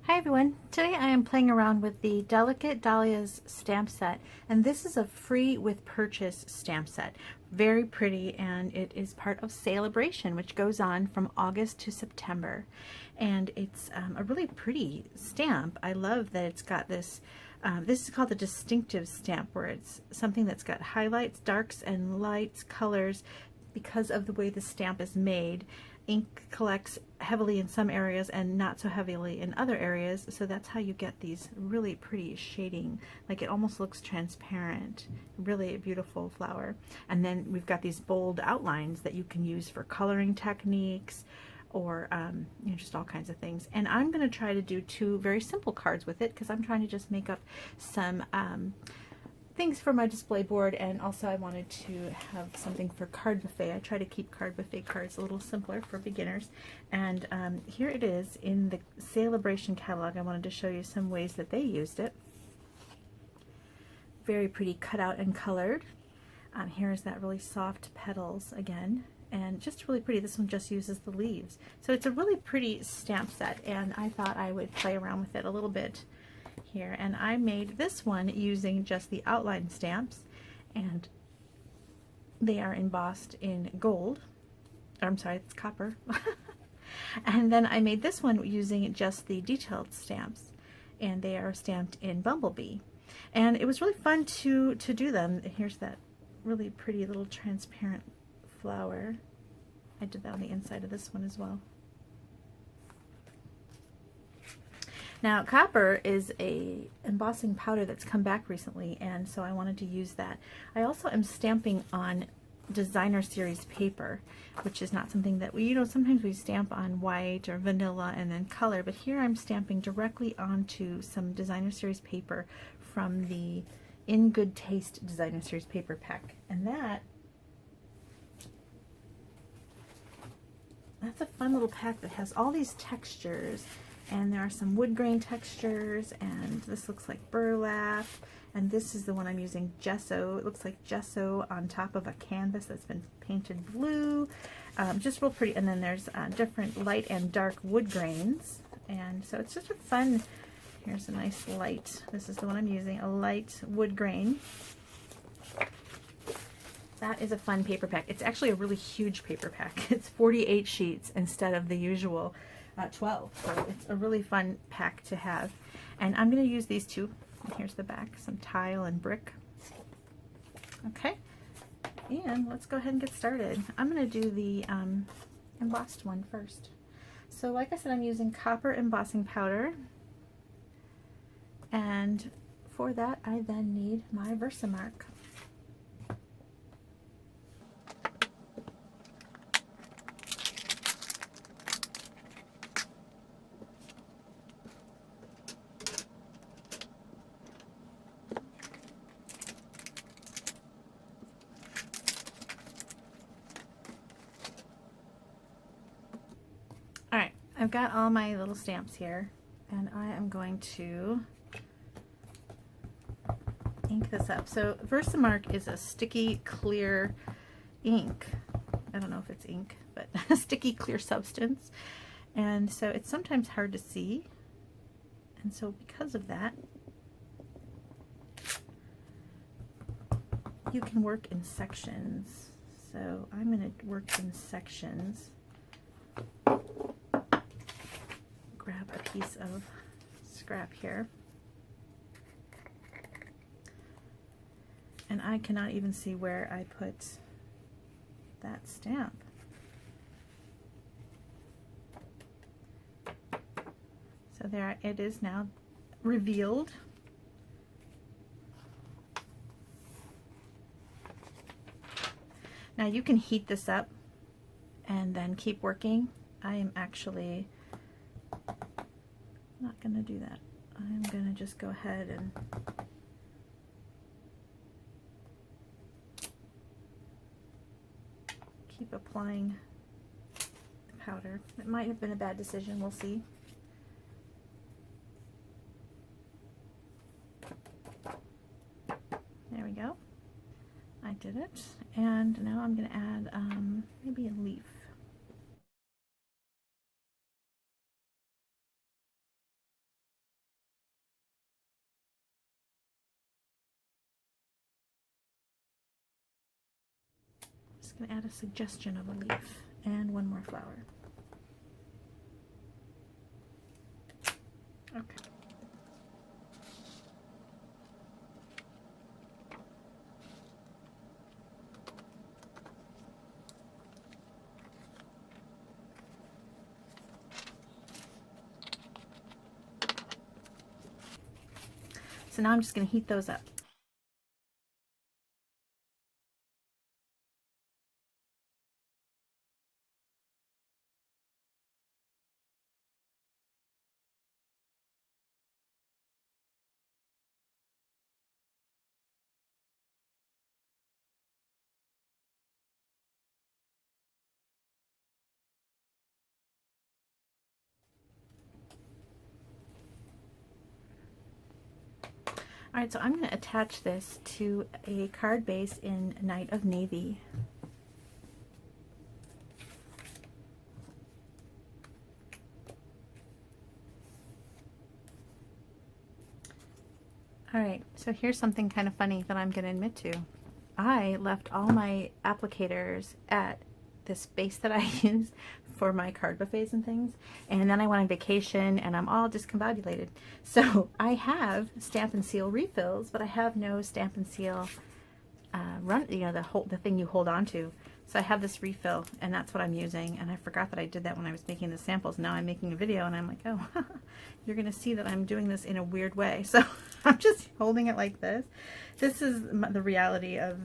Hi everyone, today I am playing around with the Delicate Dahlias stamp set, and this is a free with purchase stamp set. Very pretty, and it is part of Sale-a-Bration, which goes on from August to September. And it's a really pretty stamp. I love that it's got this, this is called the distinctive stamp, where it's something that's got highlights, darks, and lights, colors, because of the way the stamp is made. Ink collects heavily in some areas and not so heavily in other areas, so that's how you get these really pretty shading, like it almost looks transparent. Really a beautiful flower. And then we've got these bold outlines that you can use for coloring techniques or you know, just all kinds of things. And I'm going to try to do two very simple cards with it because I'm trying to just make up some things for my display board, and also I wanted to have something for card buffet. I try to keep card buffet cards a little simpler for beginners, and here it is in the Sale-a-Bration catalog. I wanted to show you some ways that they used it. Very pretty cut out and colored. Here's that really soft petals again, and just really pretty. This one just uses the leaves. So it's a really pretty stamp set, and I thought I would play around with it a little bit here. And I made this one using just the outline stamps, and they are embossed in gold. I'm sorry, it's copper. And then I made this one using just the detailed stamps, and they are stamped in bumblebee. And it was really fun to do them. Here's that really pretty little transparent flower. I did that on the inside of this one as well. Now, copper is a embossing powder that's come back recently, and so I wanted to use that. I also am stamping on designer series paper, which is not something that we, you know, sometimes we stamp on white or vanilla and then color, but here I'm stamping directly onto some designer series paper from the In Good Taste designer series paper pack. And that's a fun little pack that has all these textures. And there are some wood grain textures, and this looks like burlap, and this is the one I'm using, gesso. It looks like gesso on top of a canvas that's been painted blue. Just real pretty. And then there's different light and dark wood grains, and so it's just a fun, here's a nice light, this is the one I'm using, a light wood grain. That is a fun paper pack. It's actually a really huge paper pack. It's 48 sheets instead of the usual 12, so it's a really fun pack to have. And I'm going to use these two. Here's the back, some tile and brick. Okay, and let's go ahead and get started. I'm going to do the embossed one first. So like I said, I'm using copper embossing powder, and for that I then need my Versamark. Alright, I've got all my little stamps here, and I am going to ink this up. So Versamark is a sticky clear ink. I don't know if it's ink, but a sticky clear substance. And so it's sometimes hard to see. And so because of that, you can work in sections. So I'm going to work in sections. Grab a piece of scrap here. And I cannot even see where I put that stamp. So there it is now revealed. Now you can heat this up and then keep working. I am actually not going to do that. I'm going to just go ahead and keep applying the powder. It might have been a bad decision, we'll see. There we go. I did it. And now I'm going to add maybe a leaf. I'm going to add a suggestion of a leaf and one more flower. Okay. So now I'm just going to heat those up. Alright, so I'm going to attach this to a card base in Night of Navy. Alright, so here's something kind of funny that I'm going to admit to. I left all my applicators at this base that I use for my card buffets and things, and then I went on vacation and I'm all discombobulated. So I have Stamp and Seal refills, but I have no Stamp and Seal the thing you hold on to. So I have this refill, and that's what I'm using, and I forgot that I did that when I was making the samples. Now I'm making a video and I'm like, oh, you're gonna see that I'm doing this in a weird way. So I'm just holding it like this. This is the reality of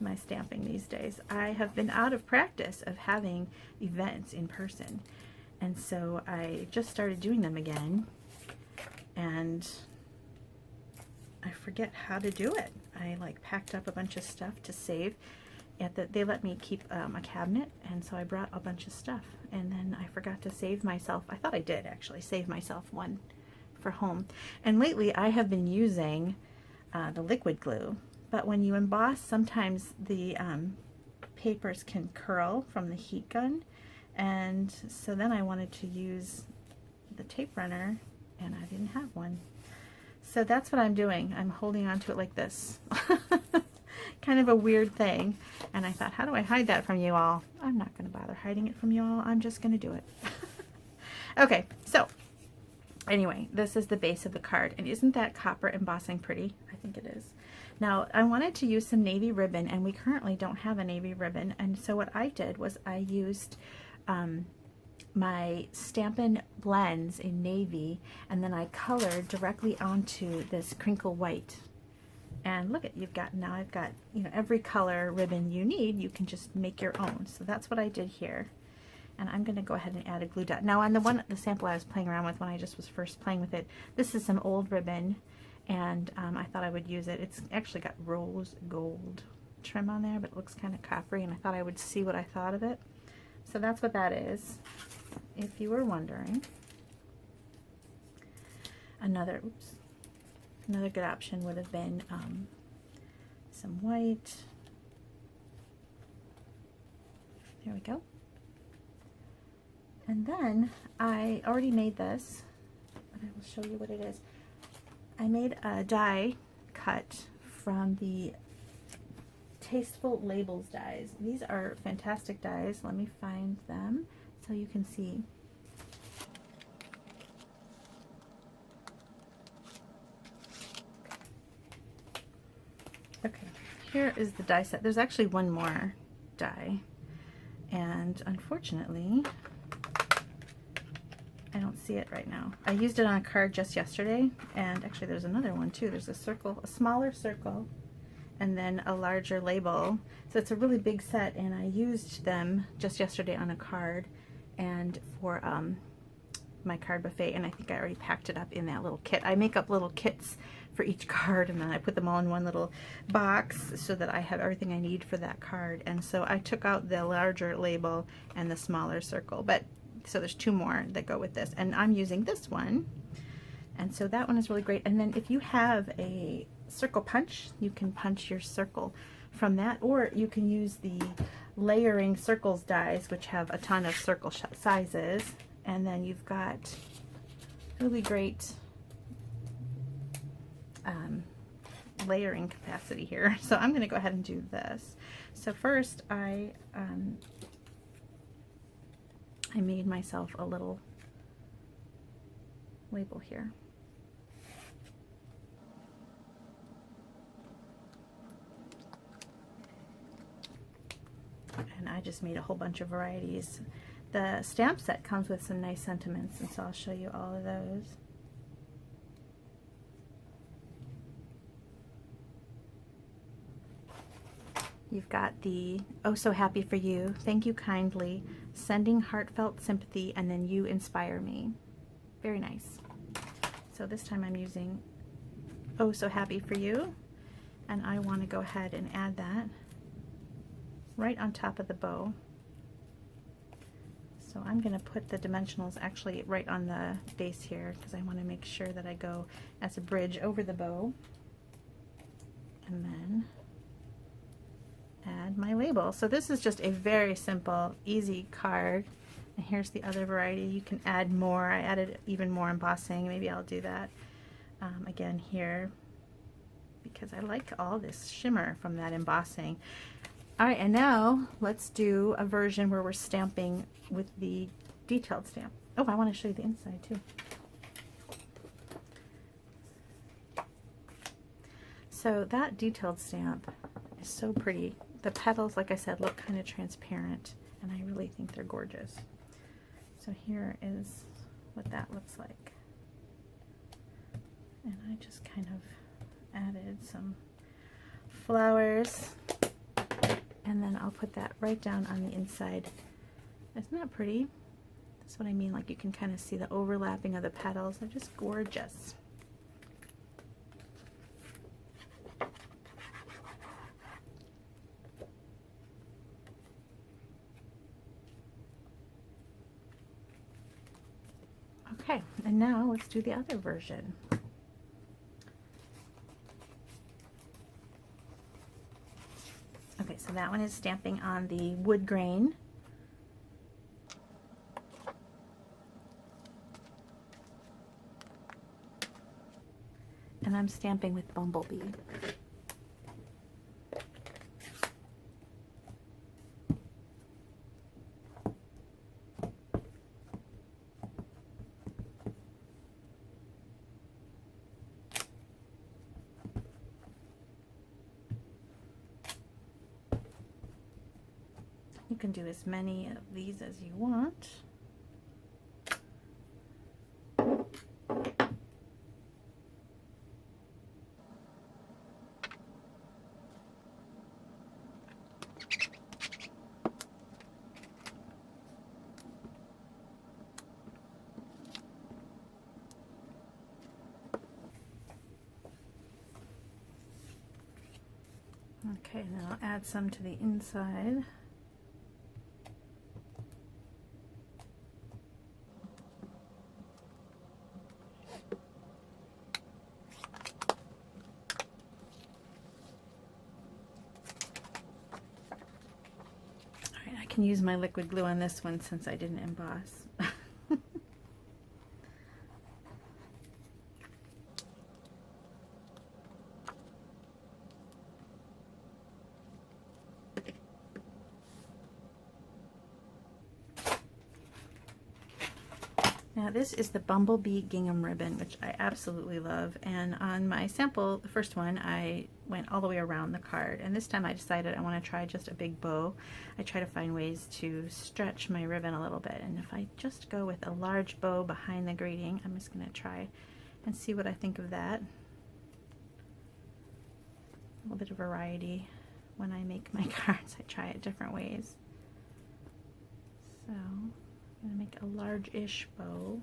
my stamping these days. I have been out of practice of having events in person, and so I just started doing them again, and I forget how to do it. I like packed up a bunch of stuff to save. They let me keep a cabinet, and so I brought a bunch of stuff, and then I forgot to save myself. I thought I did actually save myself one for home. And lately I have been using the liquid glue, but when you emboss, sometimes the papers can curl from the heat gun, and so then I wanted to use the tape runner, and I didn't have one. So that's what I'm doing. I'm holding on to it like this. Kind of a weird thing. And I thought, how do I hide that from you all? I'm not going to bother hiding it from you all. I'm just going to do it. Okay, so anyway, this is the base of the card. And isn't that copper embossing pretty? I think it is. Now, I wanted to use some navy ribbon, and we currently don't have a navy ribbon. And so what I did was I used my Stampin' blends in navy, and then I colored directly onto this crinkle white. And look at, now I've got, every color ribbon you need. You can just make your own. So that's what I did here. And I'm going to go ahead and add a glue dot. Now on the sample I was playing around with when I just was first playing with it, this is some old ribbon, and I thought I would use it. It's actually got rose gold trim on there, but it looks kind of coppery, and I thought I would see what I thought of it. So that's what that is, if you were wondering. Another good option would have been some white. There we go. And then I already made this, but I will show you what it is. I made a die cut from the Tasteful Labels dies. These are fantastic dies. Let me find them so you can see. Okay, here is the die set. There's actually one more die, and unfortunately I don't see it right now. I used it on a card just yesterday, and actually there's another one too. There's a circle, a smaller circle, and then a larger label. So it's a really big set, and I used them just yesterday on a card and for my card buffet, and I think I already packed it up in that little kit. I make up little kits for each card, and then I put them all in one little box so that I have everything I need for that card. And so I took out the larger label and the smaller circle, but so there's two more that go with this, and I'm using this one, and so that one is really great. And then if you have a circle punch, you can punch your circle from that, or you can use the layering circles dies, which have a ton of circle sizes, and then you've got really great layering capacity here. So I'm going to go ahead and do this. So first I made myself a little label here. And I just made a whole bunch of varieties. The stamp set comes with some nice sentiments, and so I'll show you all of those. You've got the "Oh So Happy for You," "Thank You Kindly," "Sending Heartfelt Sympathy," and then "You Inspire Me." Very nice. So this time I'm using "Oh So Happy for You," and I want to go ahead and add that right on top of the bow. So I'm going to put the dimensionals actually right on the base here because I want to make sure that I go as a bridge over the bow, and then add my label. So this is just a very simple, easy card. And here's the other variety. You can add more. I added even more embossing. Maybe I'll do that again here because I like all this shimmer from that embossing. All right, and now let's do a version where we're stamping with the detailed stamp. Oh, I want to show you the inside too. So that detailed stamp is so pretty. The petals, like I said, look kind of transparent, and I really think they're gorgeous. So here is what that looks like. And I just kind of added some flowers, and then I'll put that right down on the inside. Isn't that pretty? That's what I mean, like you can kind of see the overlapping of the petals. They're just gorgeous. Okay, and now let's do the other version. Okay, so that one is stamping on the wood grain. And I'm stamping with Bumblebee. You can do as many of these as you want. Okay, then I'll add some to the inside. I can use my liquid glue on this one since I didn't emboss. Now this is the Bumblebee gingham ribbon, which I absolutely love, and on my sample, the first one, I went all the way around the card, and this time I decided I want to try just a big bow. I try to find ways to stretch my ribbon a little bit, and if I just go with a large bow behind the greeting, I'm just going to try and see what I think of that. A little bit of variety when I make my cards. I try it different ways. So I'm going to make a large-ish bow.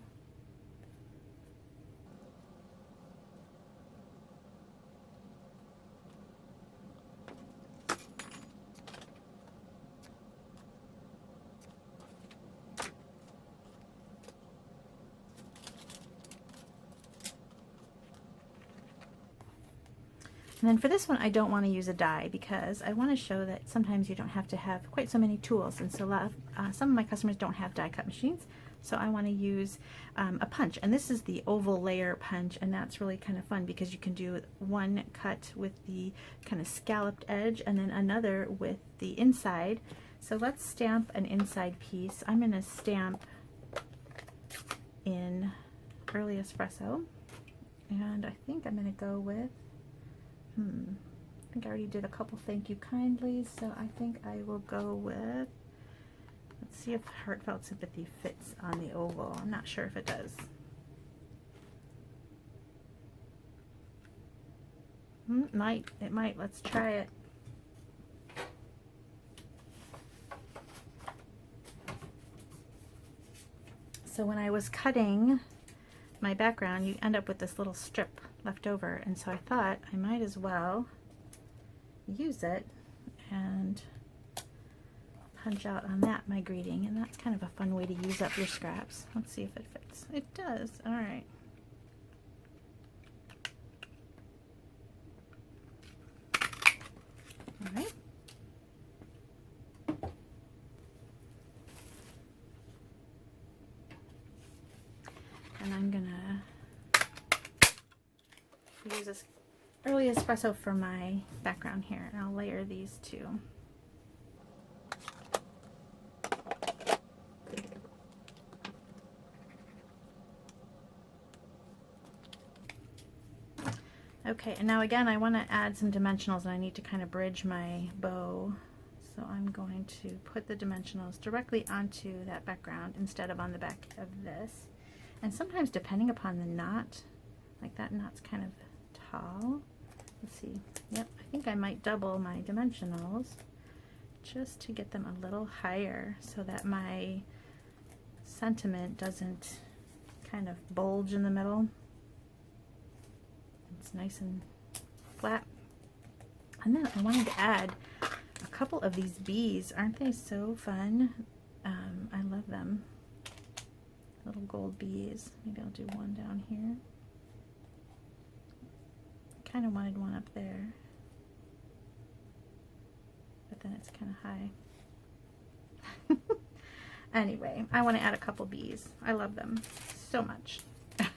And then for this one, I don't want to use a die because I want to show that sometimes you don't have to have quite so many tools. And so some of my customers don't have die cut machines, So I want to use a punch, and this is the oval layer punch, and that's really kind of fun because you can do one cut with the kind of scalloped edge and then another with the inside. So let's stamp an inside piece. I'm going to stamp in Early Espresso, and I think I'm going to go with, I think I already did a couple thank you kindly, so I think I will go with, let's see if Heartfelt Sympathy fits on the oval. I'm not sure if it does. It might. Let's try it. So when I was cutting my background, you end up with this little strip left over, and so I thought I might as well use it and punch out on that my greeting, and that's kind of a fun way to use up your scraps. Let's see if it fits. It does. All right. All right. And I'm gonna use this Early Espresso for my background here, and I'll layer these two. Okay, and now again I want to add some dimensionals, and I need to kind of bridge my bow. So I'm going to put the dimensionals directly onto that background instead of on the back of this. And sometimes depending upon the knot, like that knot's kind of tall. Let's see. Yep, I think I might double my dimensionals just to get them a little higher so that my sentiment doesn't kind of bulge in the middle. It's nice and flat. And then I wanted to add a couple of these bees. Aren't they so fun? I love them. Little gold bees. Maybe I'll do one down here. Kind of wanted one up there, but then it's kind of high. Anyway, I want to add a couple bees. I love them so much. All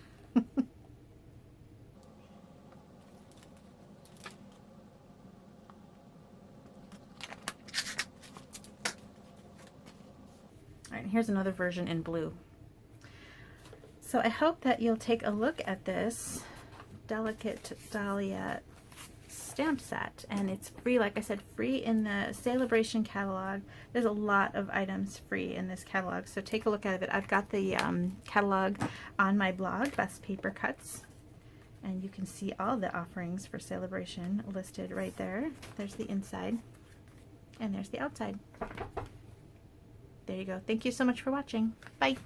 right, here's another version in blue. So I hope that you'll take a look at this Delicate Dahlia stamp set, and it's free, like I said, free in the Sale-a-Bration catalog. There's a lot of items free in this catalog, so take a look at it. I've got the catalog on my blog, Beth's Paper Cuts, and you can see all the offerings for Sale-a-Bration listed right there. There's the inside, and there's the outside. There you go. Thank you so much for watching. Bye.